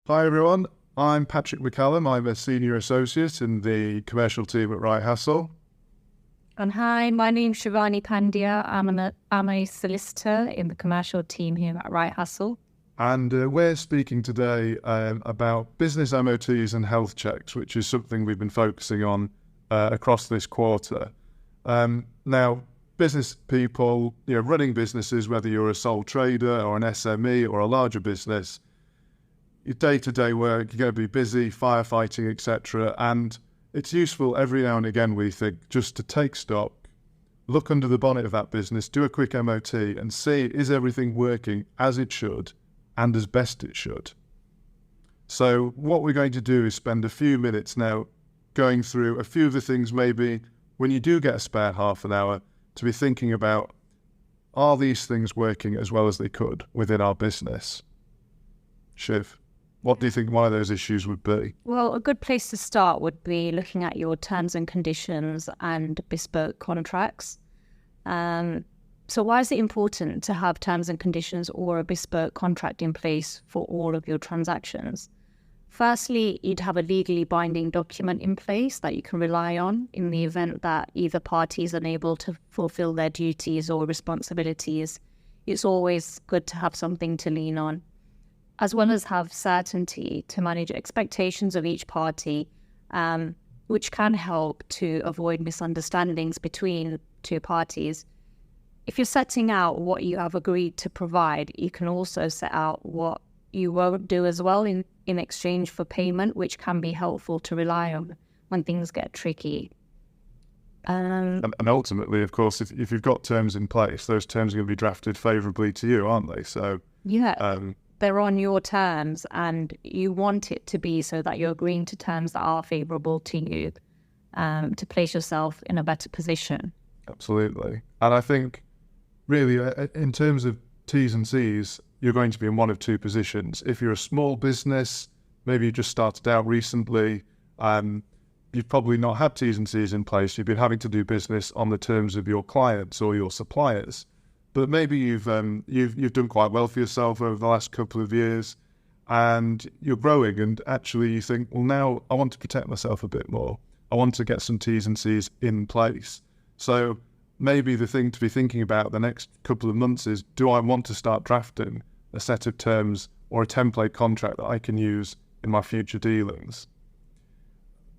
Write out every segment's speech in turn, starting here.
Hi everyone, I'm Patrick McCullum. I'm a Senior Associate in the commercial team at Wright Hassel. And hi, my name's Shivani Pandya. I'm a solicitor in the commercial team here at Wright Hassel. And we're speaking today about business MOTs and health checks, which is something we've been focusing on across this quarter. Now, business people, running businesses, whether you're a sole trader or an SME or a larger business, your day-to-day work, you're going to be busy, firefighting, etc. And it's useful every now and again, we think, just to take stock, look under the bonnet of that business, do a quick MOT and see, is everything working as it should and as best it should? So what we're going to do is spend a few minutes now going through a few of the things maybe when you do get a spare half an hour to be thinking about, are these things working as well as they could within our business? Shiv, what do you think one of those issues would be? Well, a good place to start would be looking at your terms and conditions and bespoke contracts. So why is it important to have terms and conditions or a bespoke contract in place for all of your transactions? Firstly, you'd have a legally binding document in place that you can rely on in the event that either party is unable to fulfill their duties or responsibilities. It's always good to have something to lean on, as well as have certainty to manage expectations of each party, which can help to avoid misunderstandings between two parties. If you're setting out what you have agreed to provide, you can also set out what you won't do as well in exchange for payment, which can be helpful to rely on when things get tricky. And ultimately, of course, if you've got terms in place, those terms are going to be drafted favourably to you, aren't they? So yeah. They're on your terms and you want it to be so that you're agreeing to terms that are favourable to you to place yourself in a better position. Absolutely. And I think really in terms of T's and C's, you're going to be in one of two positions. If you're a small business, maybe you just started out recently, you've probably not had T's and C's in place. You've been having to do business on the terms of your clients or your suppliers. But maybe you've done quite well for yourself over the last couple of years and you're growing and actually you think, well, now I want to protect myself a bit more. I want to get some T's and C's in place. So maybe the thing to be thinking about the next couple of months is, do I want to start drafting a set of terms or a template contract that I can use in my future dealings?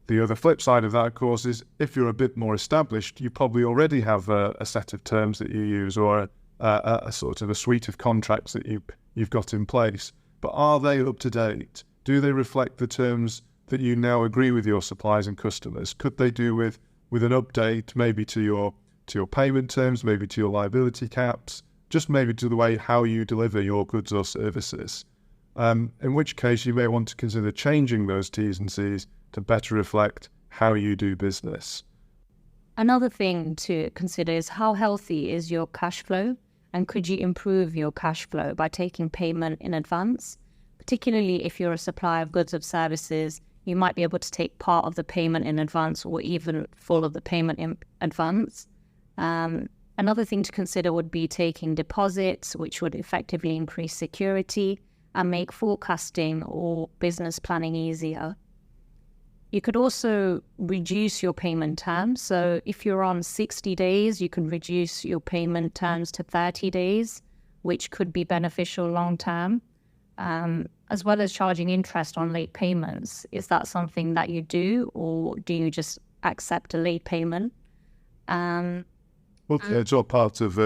The other flip side of that, of course, is if you're a bit more established, you probably already have a set of terms that you use or a sort of a suite of contracts that you've got in place. But are they up to date? Do they reflect the terms that you now agree with your suppliers and customers? Could they do with an update maybe to your payment terms, maybe to your liability caps, just maybe to the way how you deliver your goods or services? In which case you may want to consider changing those T's and C's to better reflect how you do business. Another thing to consider is how healthy is your cash flow, and could you improve your cash flow by taking payment in advance? Particularly if you're a supplier of goods or services, you might be able to take part of the payment in advance or even full of the payment in advance. Another thing to consider would be taking deposits, which would effectively increase security and make forecasting or business planning easier. You could also reduce your payment terms. So if you're on 60 days, you can reduce your payment terms to 30 days, which could be beneficial long term, as well as charging interest on late payments. Is that something that you do, or do you just accept a late payment? Well, it's all part of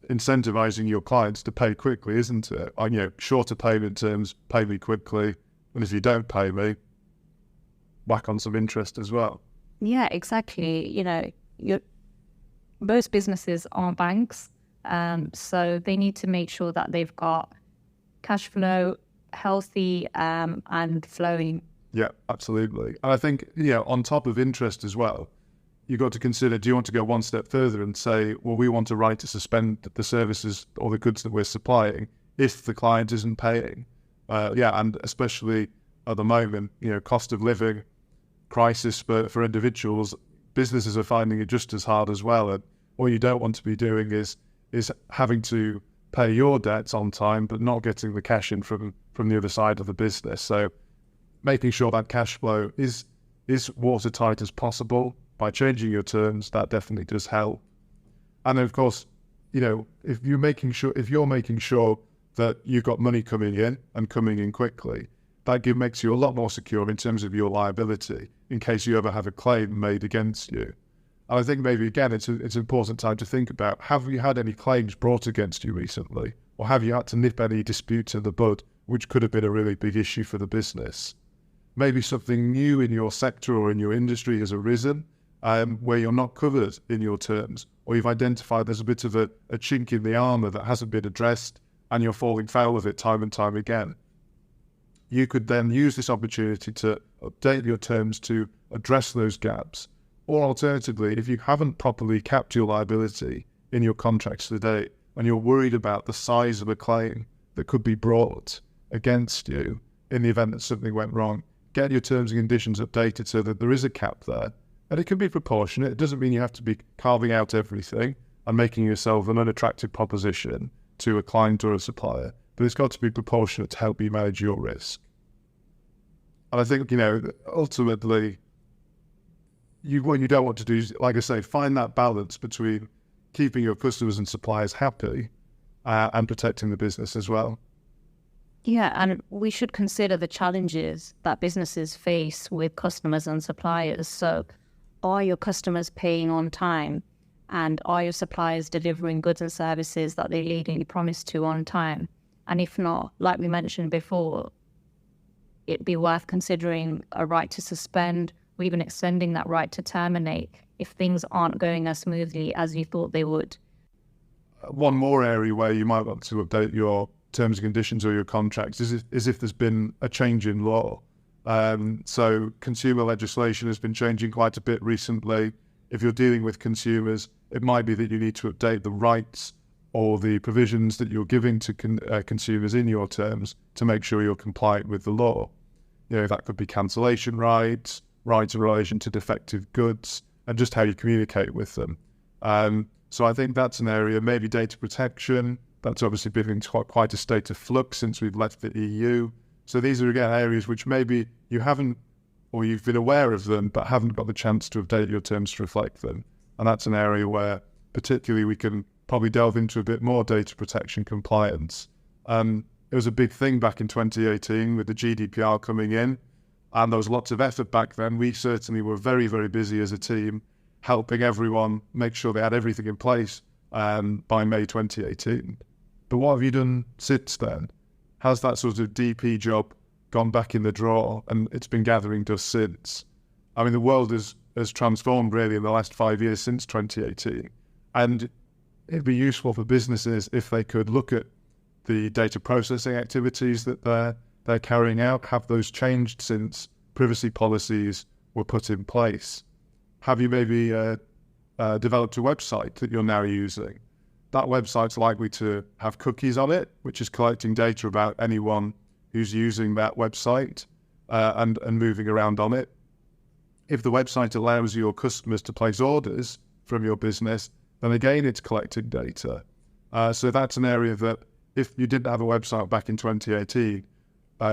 incentivizing your clients to pay quickly, isn't it? Shorter payment terms, pay me quickly, and if you don't pay me, whack on some interest as well. Yeah, exactly. Most businesses aren't banks, so they need to make sure that they've got cash flow healthy and flowing. Yeah, absolutely. And I think, on top of interest as well, you've got to consider, do you want to go one step further and say, well, we want a right to suspend the services or the goods that we're supplying if the client isn't paying? And especially at the moment, cost of living crisis for individuals, businesses are finding it just as hard as well. And what you don't want to be doing is having to pay your debts on time, but not getting the cash in from the other side of the business. So making sure that cash flow is watertight as possible by changing your terms, that definitely does help. And then, of course, if you're making sure that you've got money coming in and coming in quickly, that makes you a lot more secure in terms of your liability in case you ever have a claim made against you. And I think maybe, again, it's an important time to think about, have you had any claims brought against you recently? Or have you had to nip any disputes in the bud, which could have been a really big issue for the business? Maybe something new in your sector or in your industry has arisen where you're not covered in your terms, or you've identified there's a bit of a chink in the armour that hasn't been addressed and you're falling foul of it time and time again. You could then use this opportunity to update your terms to address those gaps. Or alternatively, if you haven't properly capped your liability in your contracts today and you're worried about the size of a claim that could be brought against you in the event that something went wrong, get your terms and conditions updated so that there is a cap there. And it can be proportionate. It doesn't mean you have to be carving out everything and making yourself an unattractive proposition to a client or a supplier, but it's got to be proportionate to help you manage your risk. And I think, ultimately, what you don't want to do is, like I say, find that balance between keeping your customers and suppliers happy and protecting the business as well. Yeah, and we should consider the challenges that businesses face with customers and suppliers. So are your customers paying on time? And are your suppliers delivering goods and services that they legally promised to on time? And if not, like we mentioned before, it'd be worth considering a right to suspend or even extending that right to terminate if things aren't going as smoothly as you thought they would. One more area where you might want to update your terms and conditions or your contracts is if there's been a change in law. So consumer legislation has been changing quite a bit recently. If you're dealing with consumers, it might be that you need to update the rights or the provisions that you're giving to consumers in your terms to make sure you're compliant with the law. That could be cancellation rights in relation to defective goods, and just how you communicate with them. So I think that's an area. Maybe data protection. That's obviously been in quite a state of flux since we've left the EU. So these are, again, areas which maybe you haven't, or you've been aware of them, but haven't got the chance to update your terms to reflect them. And that's an area where particularly we can probably delve into a bit more data protection compliance. It was a big thing back in 2018 with the GDPR coming in, and there was lots of effort back then. We certainly were very, very busy as a team, helping everyone make sure they had everything in place by May 2018. But what have you done since then? Has that sort of DP job gone back in the drawer and it's been gathering dust since? I mean, the world has transformed really in the last 5 years since 2018. And it'd be useful for businesses if they could look at the data processing activities that they're carrying out. Have those changed since privacy policies were put in place? Have you maybe developed a website that you're now using? That website's likely to have cookies on it, which is collecting data about anyone who's using that website and moving around on it. If the website allows your customers to place orders from your business, then again, it's collecting data. So that's an area that if you didn't have a website back in 2018,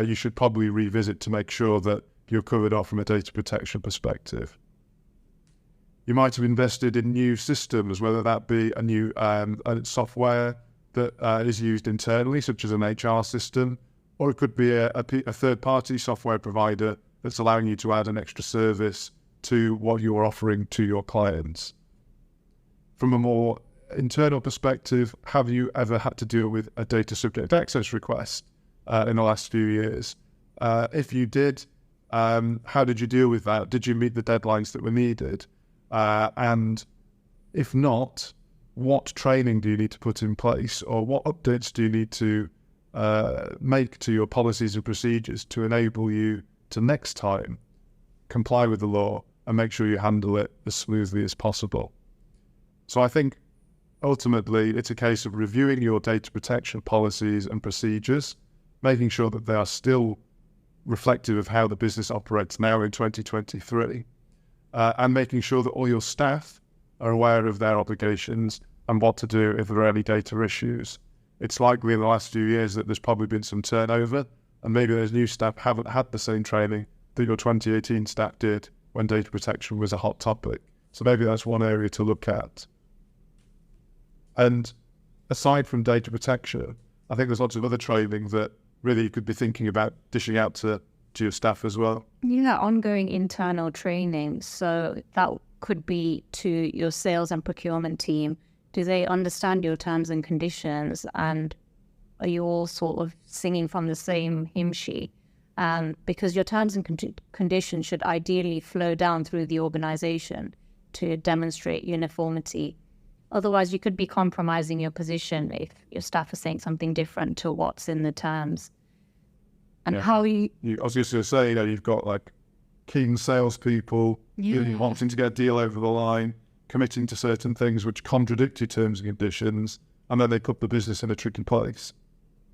you should probably revisit to make sure that you're covered off from a data protection perspective. You might have invested in new systems, whether that be a new software that is used internally, such as an HR system, or it could be a third-party software provider that's allowing you to add an extra service to what you're offering to your clients. From a more internal perspective, have you ever had to deal with a data subject access request in the last few years? If you did, how did you deal with that? Did you meet the deadlines that were needed? And if not, what training do you need to put in place, or what updates do you need to make to your policies and procedures to enable you to next time comply with the law and make sure you handle it as smoothly as possible? So I think ultimately it's a case of reviewing your data protection policies and procedures, making sure that they are still reflective of how the business operates now in 2023, and making sure that all your staff are aware of their obligations and what to do if there are any data issues. it's likely in the last few years that there's probably been some turnover, and maybe those new staff haven't had the same training that your 2018 staff did when data protection was a hot topic. So maybe that's one area to look at. And aside from data protection, I think there's lots of other training that really you could be thinking about dishing out to your staff as well. Yeah, ongoing internal training. So that could be to your sales and procurement team. Do they understand your terms and conditions? And are you all sort of singing from the same hymn sheet? Because your terms and conditions should ideally flow down through the organization to demonstrate uniformity. Otherwise, you could be compromising your position if your staff are saying something different to what's in the terms. And how I was just going to say, you've got like keen salespeople wanting to get a deal over the line, committing to certain things which contradict your terms and conditions, and then they put the business in a tricky place.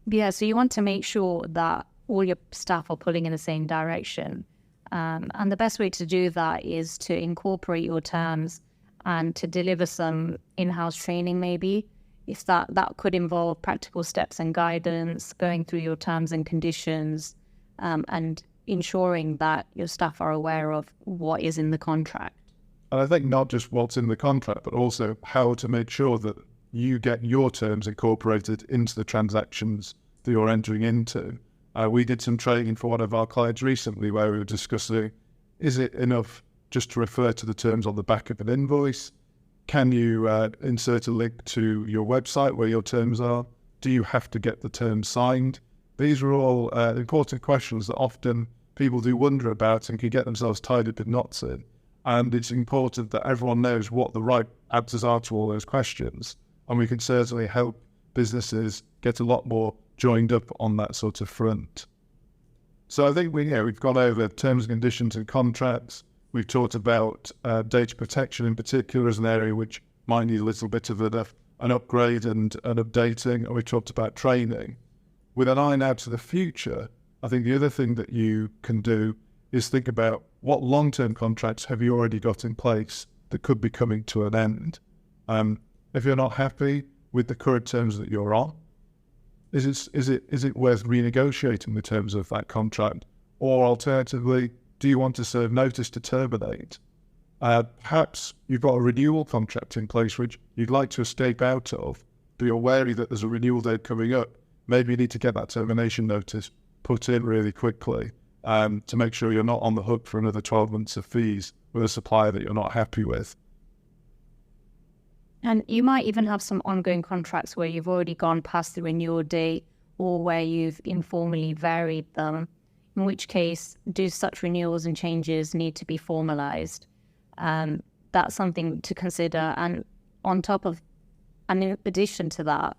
Yeah, so you want to make sure that all your staff are pulling in the same direction. And the best way to do that is to incorporate your terms and to deliver some in-house training maybe. If that could involve practical steps and guidance, going through your terms and conditions, and ensuring that your staff are aware of what is in the contract. And I think not just what's in the contract, but also how to make sure that you get your terms incorporated into the transactions that you're entering into. We did some training for one of our clients recently where we were discussing, is it enough just to refer to the terms on the back of an invoice? Can you insert a link to your website where your terms are? Do you have to get the terms signed? These are all important questions that often people do wonder about and can get themselves tied up in knots in. And it's important that everyone knows what the right answers are to all those questions. And we can certainly help businesses get a lot more joined up on that sort of front. So I think we've gone over terms and conditions and contracts. We've talked about data protection in particular as an area which might need a little bit of an upgrade and an updating. And we talked about training. With an eye now to the future, I think the other thing that you can do is think about what long-term contracts have you already got in place that could be coming to an end. If you're not happy with the current terms that you're on, is it worth renegotiating the terms of that contract? Or alternatively, do you want to serve notice to terminate? Perhaps you've got a renewal contract in place which you'd like to escape out of, but you're wary that there's a renewal date coming up. Maybe you need to get that termination notice put in really quickly to make sure you're not on the hook for another 12 months of fees with a supplier that you're not happy with. And you might even have some ongoing contracts where you've already gone past the renewal date or where you've informally varied them, in which case do such renewals and changes need to be formalized. That's something to consider. And in addition to that,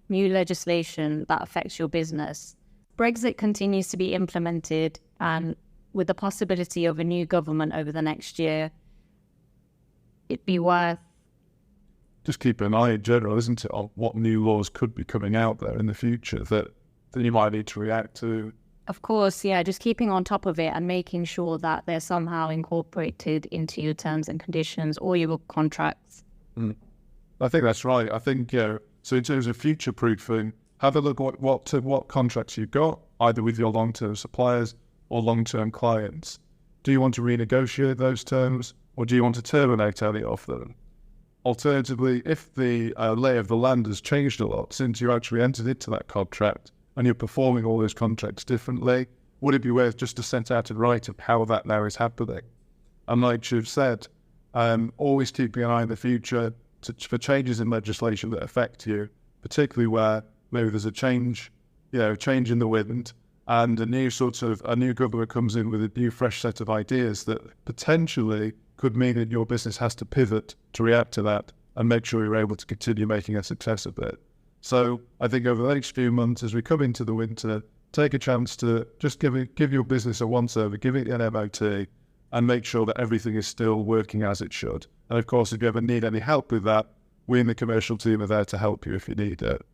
new legislation that affects your business. Brexit continues to be implemented, and with the possibility of a new government over the next year, it'd be worth just keep an eye in general, isn't it, on what new laws could be coming out there in the future that you might need to react to. Of course, yeah, just keeping on top of it and making sure that they're somehow incorporated into your terms and conditions or your contracts. I think that's right. I think, so in terms of future-proofing, have a look at what contracts you've got, either with your long-term suppliers or long-term clients. Do you want to renegotiate those terms, or do you want to terminate any of them? Alternatively, if the lay of the land has changed a lot since you actually entered into that contract and you're performing all those contracts differently, would it be worth just to set out and write up how that now is happening? And like you've said, always keeping an eye in the future for changes in legislation that affect you, particularly where maybe there's a change in the wind and a new government comes in with a new fresh set of ideas that potentially could mean that your business has to pivot to react to that and make sure you're able to continue making a success of it. So I think over the next few months, as we come into the winter, take a chance to just give your business a once-over, give it an MOT, and make sure that everything is still working as it should. And of course, if you ever need any help with that, we in the commercial team are there to help you if you need it.